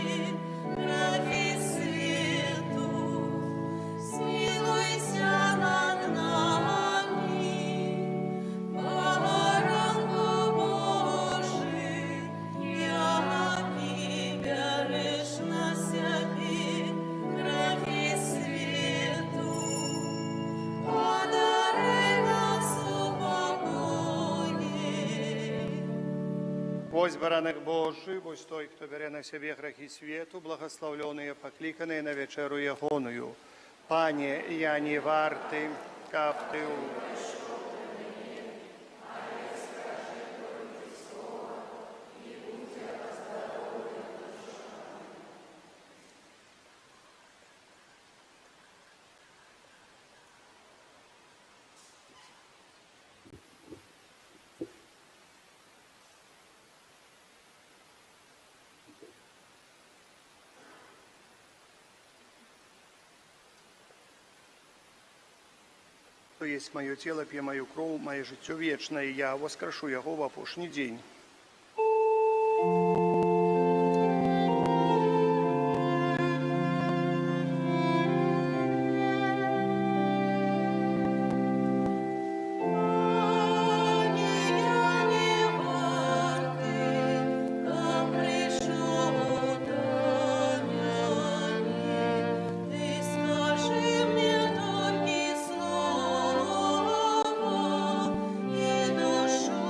грехи свету, Бось баранок Божий, бось той, хто бере на себе грехи світу, благословленные, покликаные на вечеру ягоную. Пане, я не вартий, каб ти То есть мое тело, п'є мою кров, моє життя вічне, і я воскрешу його в опошній день. Душу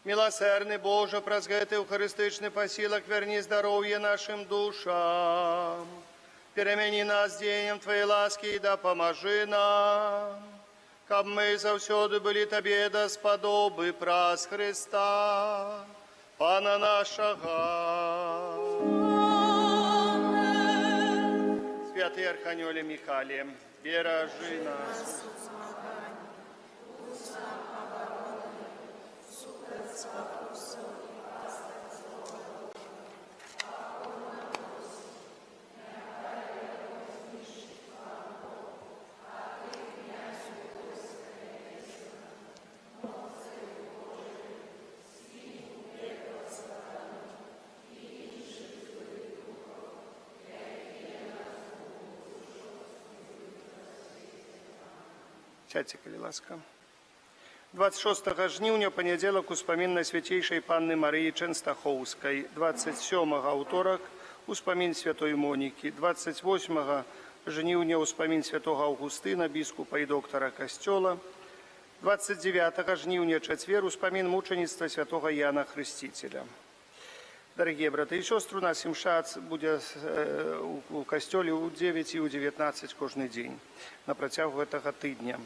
Милосердный Боже, праз гэты евхаристичный посилок верни здоровье нашим душам. Перемени нас деянием Твоей ласки и да поможи нам, каб мы завсёды были Тебе досподобы праз Христа, Пана нашего. Святый Архангеле Михале, бережи нас. Сядьте, коли ласка. 26 жніўня, панядзелак, успамін на свяцейшай панны Марыі Чэнстахоўскай. 27 аўторак, успамін святой Монікі. 28 жніўня, успамін святого Аўгустына, біскупа і доктара касцёла. 29 жніўня, чацвер, успамін мучаніцтва святого Яна Хрысціцеля. Дорогие браты и сестры, у нас имшац будет у костеле у 9 и у 19 кожный день на протягу этого тыдня.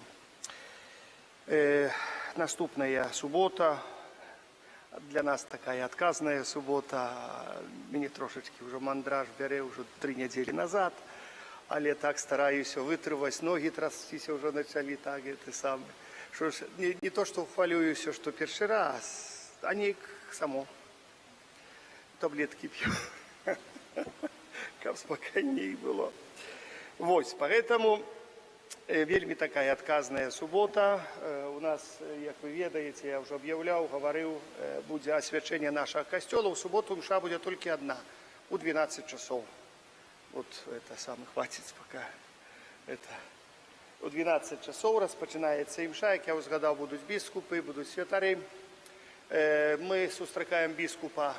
Наступная суббота, для нас такая отказная суббота, мне трошечки уже мандраж бере уже 3 недели назад, але так стараюсь вытрывать, ноги трястись уже начали так, это самое. Что ж, не то, что хвалююсь, что первый раз, а не само. Таблетки пью, как спокойнее было. Вот, поэтому вельми такая отказная суббота. У нас, как вы ведаете, я уже объявлял, говорил, будет освящение нашего костела. В субботу мша будет только одна, у 12 часов. Вот это самое, хватит пока. Это. У 12 часов распочинается имша, як я уже сказал, будут бискупы, будут святари. Мы сустракаем бискупа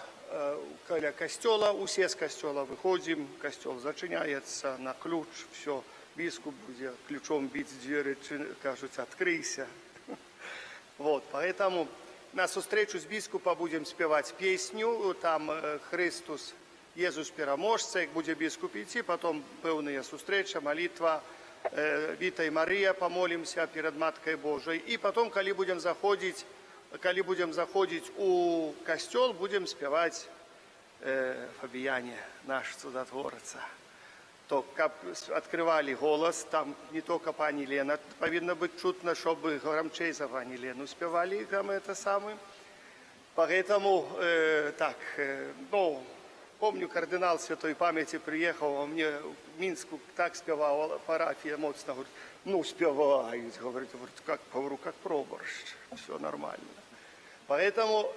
каля костела, усе с костела выходим, костел зачиняется на ключ, все, бискуп будет ключом бить двери, кажется, откройся. Вот, поэтому на встречу с бискупа будем спевать песню, там Христос, Иисус переможца, как будет бискуп идти, потом певная встреча, молитва, Витай Мария, помолимся перед Маткой Божией, и потом, когда будем заходить у костел, будем спевать Фабияне, наш чудотворца. То, как открывали голос, там не только пани Лена, повинно быть чутно, чтобы громчей за пани Лену спевали, там это самое. Поэтому, помню, кардинал святой памяти приехал, а мне в Минску так спевал, парафия моцно, говорит, ну, спевают, говорит, как говорю, как проборщ, все нормально. Поэтому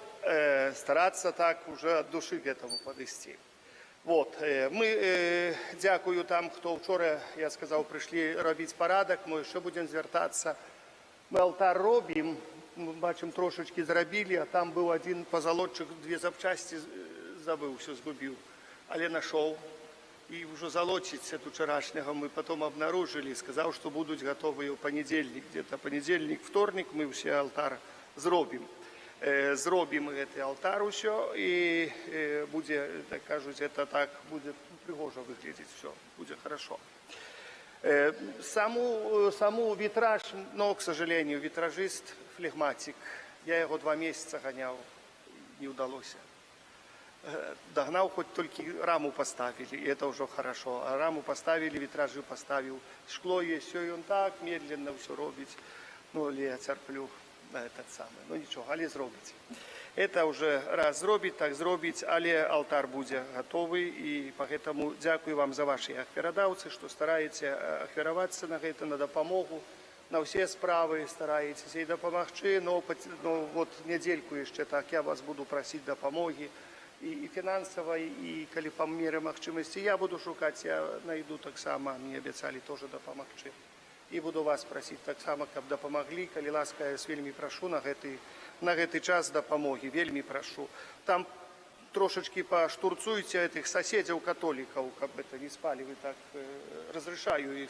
стараться так уже от души к этому подойти. Вот, мы, дякую там, кто вчора, я сказал, пришли робить порядок, мы ще будем звертаться. Мы алтар робим, мы бачим, трошечки зробили, а там был один позолотчик, 2 запчасти забыл, все сгубил, але нашел. И уже залочить эту вчерашнего мы потом обнаружили, сказал, что будут готовы в понедельник, где-то понедельник, вторник мы все алтар зробим. Зробим этот алтар еще, и будет, так кажуть, это так будет пригожо выглядеть все, будет хорошо. Саму витраж, но, к сожалению, витражист флегматик, я его 2 месяца гонял, не удалось. Догнал, хоть только раму поставили, и это уже хорошо. А раму поставили, витражи поставил. Шкло есть, все, и он так медленно все робит. Ну, я терплю этот самый. Ну, ничего, але зробить. Это уже раз зробить, так зробить, але алтар будет готовый. И поэтому дякую вам за ваши ахверодавцы, что стараетесь ахвероваться на это, на допомогу, на все справы стараетесь и допомогчи. Но вот недельку еще так я вас буду просить допомоги. И финансовой, и коли по мере махчимости я буду шукать, я найду так само, мне обещали тоже допомогчи. И буду вас просить так само, как допомогли, коли ласка, я вельми прошу на гэты час допомоги, вельми прошу. Там трошечки поштурцуйте этих соседей католиков, как бы это не спали, вы так разрешаю их.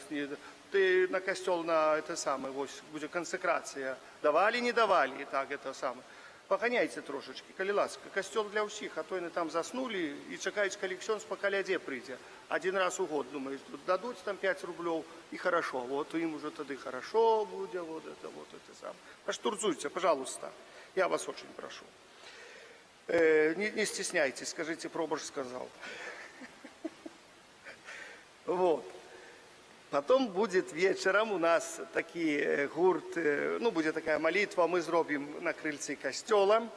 Ты на костел на это самое, вот, будет консекрация. Давали, не давали, и так это самое. Паганяйце трошечки, калі ласка. Касцёл для ўсіх, а то яны там заснулі і чакаюць, калі ксёндз па каляде прыйдзе. Один раз у год, думаю, тут дадуць там 5 рублёў і хорошо. Вот им уже тады хорошо будзе, вот это сам. Поштурцуйте, пожалуйста. Я вас очень прошу. Не стесняйтесь, скажите, пробуш сказал. Вот. Потом будет вечером у нас такие гурт, ну, будет такая молитва, мы зробим на крыльце костела.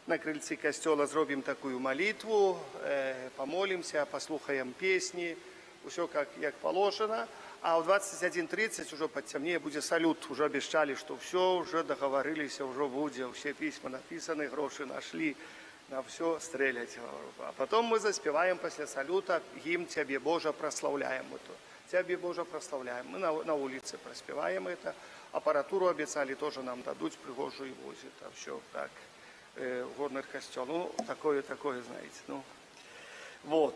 На крыльце костела зробим такую молитву, помолимся, послухаем песни, все как положено. А в 21:30 уже подтемнее будет салют. Уже обещали, что все, уже договорились, уже будет, все письма написаны, гроши нашли, на все стрелять. А потом мы заспеваем после салюта гимн «Тебе, Боже, прославляем». «Тебе, Боже, прославляем». Мы на улице проспеваем это. Аппаратуру обещали, тоже нам дадут пригожую возят. А все так, горных костел. Ну, такое, знаете. Ну, вот.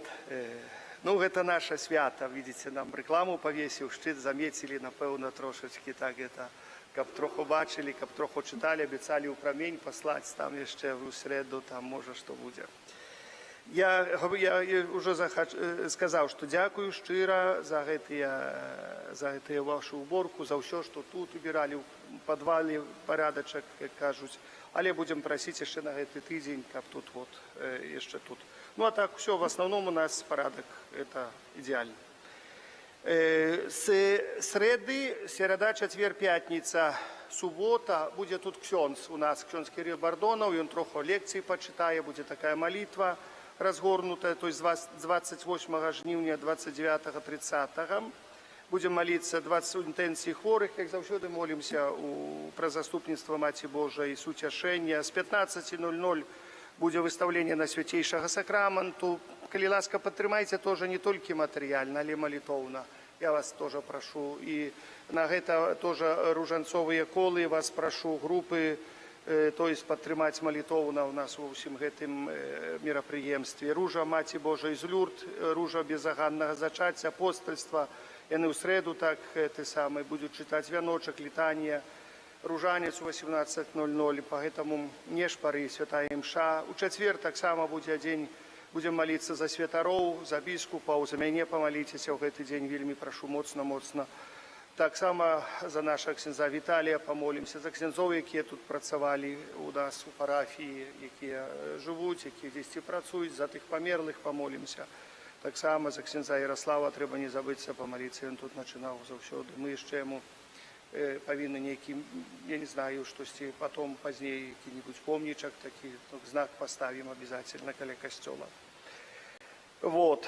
Ну, это наше свято. Видите, нам рекламу повесил, штит заметили, напевно, трошечки так это. Каб троху бачили, каб троху читали, обіцяли у промінь послати там ще в середу, там може що буде. Я вже сказав, що дякую щиро за гэтую вашу уборку, за все, що тут убирали в підвалі, порядочок, як кажуть. Але будемо просити ще на гэты тиждень, каб тут вот, ще тут. Ну, а так, все, в основном у нас порядок, это идеально. С среда, четверг, пятница, суббота, будет тут ксёндз у нас, ксёндз Кирилл Бардонов, и он троху лекции почитает, будет такая молитва разгорнутая, то есть с 28 жнивня, 29-30. Будем молиться 20 интенций хворых, как завжди молимся про заступництво Маті Божией, сутяшення. С 15:00 будет выставление на святейшего сакраменту. Коли ласка, подтримайте тоже не только материально, але молитовно. Я вас тоже прошу. И на это тоже ружанцовые колы вас прошу, группы, то есть подтримать молитовно у нас во всем этом мероприемстве. Ружа Маті Божией из Люрд, ружа безоганного зачатия, апостольства. И в среду так это самое будет читать вяночек, летание. Ружанец у 18:00, поэтому не шпары, святая мша. У четверг так само будет день, будем молиться за святаров, за біскупа, за меня помолитесь, в этот день вельми прошу, моцно. Так само за нашего ксенза Виталия помолимся, за ксензов, які тут працювали у нас у парафії, які живуть, які здесь працюють, за тих померлих помолимся. Так само за ксенза Ярослава треба не забыться помолиться, він тут починав завсюди. Ми ще йому повинны некий, я не знаю, что потом, позднее, какие-нибудь помничек, такие, знак поставим обязательно коля костела. Вот.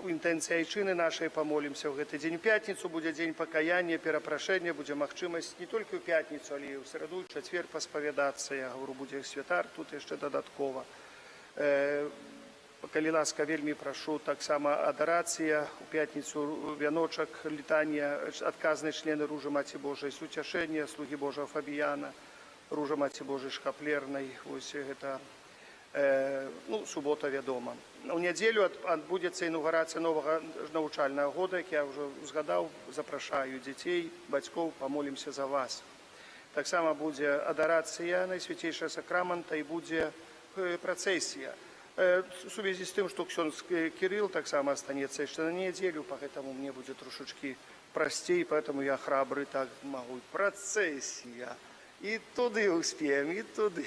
Интенция айчины нашей помолимся в этот день. В пятницу будет день покаяния, перепрошения, будет махчимость не только в пятницу, але и в среду, в четверг посповедаться. Я говорю, будет святар, тут еще додатково. Коли ласка, вельми прошу, так само адорація, у п'ятницю вяночок, літання, отказні члени Ружи Маті Божої, сутяшення, слуги Божого Фабіяна, Ружа Маті Божої Шкаплерної, ось це, ну, субота відома. У неділю відбудеться інаугурація нового навчального року, як я вже згадав, запрошую дітей, батьків, помолимося за вас. Так само буде адорація Найсвятейшого Сакрамента і буде процесія. В связи с тем, что ксёндз Кирилл так само останется еще на неделю, поэтому мне будет трошечки простей, поэтому я храбрый так могу. Процессия. И туды успеем, и туды.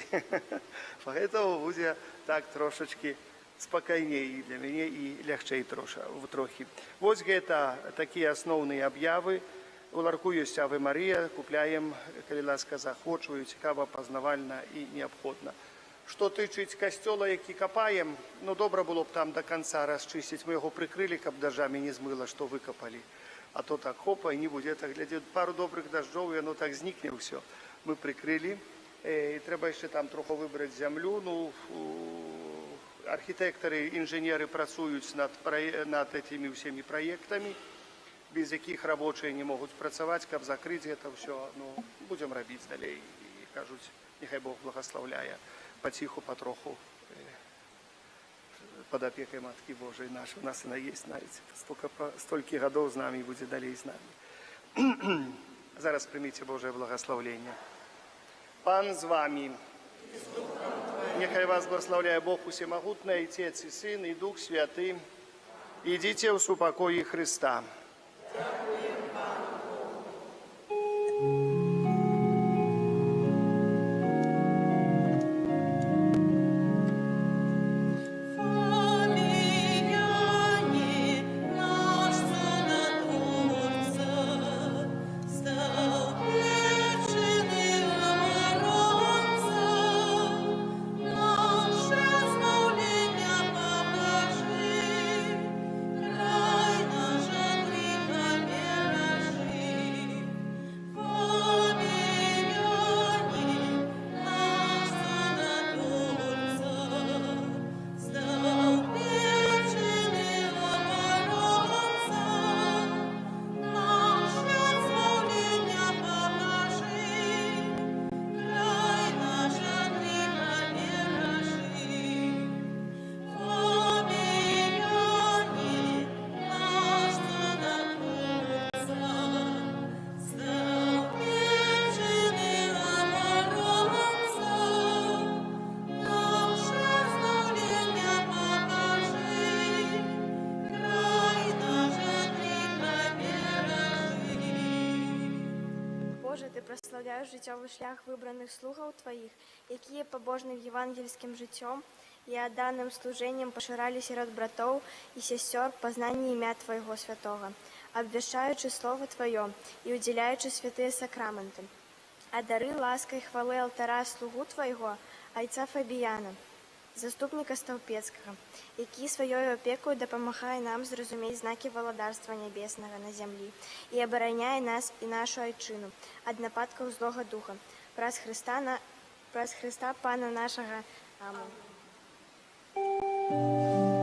Поэтому будет так трошечки спокойнее для меня и легче трохи. Вот это такие основные объявы. У ларку есть Аве Мария, купляем, коли ласка захочу, цікаво, познавально и необходно. Що тичить костела, який копаємо, ну добре було б там до кінця розчистити. Ми його прикрили, щоб дождями не змило, що викопали. А то так хопа, і не буде. Так, глядіть, пару добрих дождів, і воно так зникне все. Ми прикрили. І треба ще там трохи вибрати землю. Ну, архітектори, інженери працюють над цими всіми проєктами, без яких робочі не можуть працювати, щоб закрити це все. Ну, будемо робити далі. І кажуть, нехай Бог благословляє. Потиху, потроху, под опекой Матки Божией нашей. У нас она есть, знаете, столько годов с нами и будет далее с нами. Зараз примите Божие благословление. Пан з вами. Нехай вас благословляє Бог Усемогутний, Отець і Син, і Дух Святий. Ідіть у супокої Христа. Фамилияне наш Чудотворца, стал вечный оборонца, наше избавление покажи, край наш от греха бережи. Фамилияне наш Чудотворца, стал вечный оборонца, наше избавление покажи, край наш от греха бережи. Фамилияне наш Чудотворца, стал вечный оборонца, наше избавление покажи, край наш от греха бережи. Боже, Ти прославляєш життєвий шлях вибраних слугаў Твоїх, які є побожним євангельським життям і отданным служением поширали сярод братоў і сестер познання імя Твоего святого, обвяшаючи Слово Твое і уділяючи святые сакраменти. А дари лаской хвали алтара слугу Твоего, айца Фабіяна, заступника Стаўпецкага, які сваёй опекою дапамагае нам зразумець знакі валадарства нябеснага на зямлі і абараняе нас і нашу айчыну ад нападкаў злога духа. Праз Христа Пана нашага. Амінь.